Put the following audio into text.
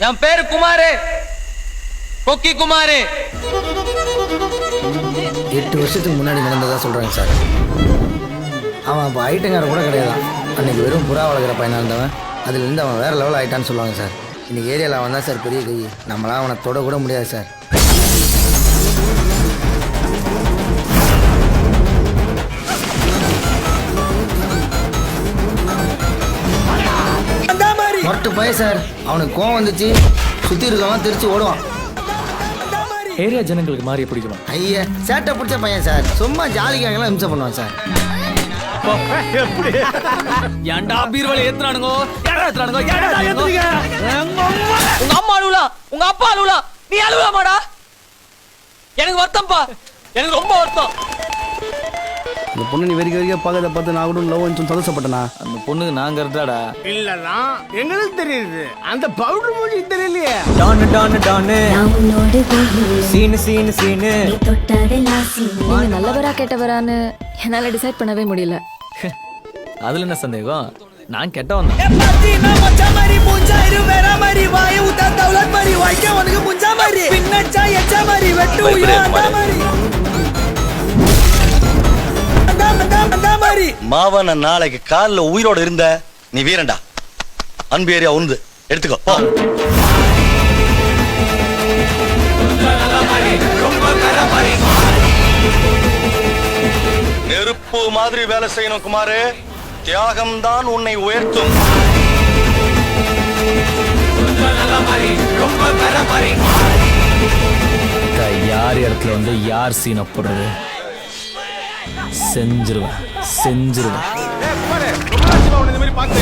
என் பேரு குமாரு, கொக்கி குமாரு. 8 வருஷத்துக்கு முன்னாடி நடந்ததா சொல்றாங்க சார். அவன் அப்போ ஐட்டங்கார கூட கிடையாது. அன்னைக்கு வெறும் புறா வளர்க்குற பையனாக இருந்தவன் அதுலேருந்து அவன் வேறு லெவல் ஆகிட்டான்னு சொல்லுவாங்க சார். இன்னைக்கு ஏரியாவில் அவன் தான் சார் பெரிய கை. நம்மளாம் அவனை தொட கூட முடியாது சார். மொட்டு பையன் சார். அவனுக்கு கோவம் வந்துச்சு, சுற்றி இருக்கவன் திருச்சி ஓடுவான். ஏரியா ஜனங்களுக்கு மாறி பிடிக்குமா? ஐயா சேட்டை பிடிச்ச பையன் சார். சும்மா ஜாலிக்காகலாம் இம்சை பண்ணுவான் சார். ஏன்டா பீர்வலை ஏத்துறானுங்க? உங்க அம்மா அழுவலா, உங்க அப்பா அழுவலா, நீ அழுவலாமாடா? எனக்கு வருத்தம்ப்பா, எனக்கு ரொம்ப வருத்தம். இந்த பொண்ணு நீ வெறிக்க பார்க்கறத பார்த்து நான் கூட லவ் சொல்லி சந்தோஷப்பட்டனா? அந்த பொண்ணுக்கு நாங்க இருந்தாடா. இல்லனா எங்களுக்கு தெரியுது, அந்த பவுடர் மூஞ்சி தெரியலையே. Don don don Seenu Seenu Seenu. நீங்க நல்லவரா கெட்டவரான்னு என்னால டிசைட் பண்ணவே முடியல. அதுல என்ன சந்தேகம்? நான் கெட்டவன் தான். மாவன நாளைக்கு காலில் உயிரோடு இருந்த நீ வீரண்டா. அன்பு ஏரியா உந்து எடுத்துக்கோ போ. நெருப்பு மாதிரி வேலை செய்யணும் குமாரு. தியாகம் தான் உன்னை உயர்த்தும். யார் இடத்துல வந்து யார் சீனை போடுறது செஞ்சிருவேன். இந்த மாதிரி பார்த்து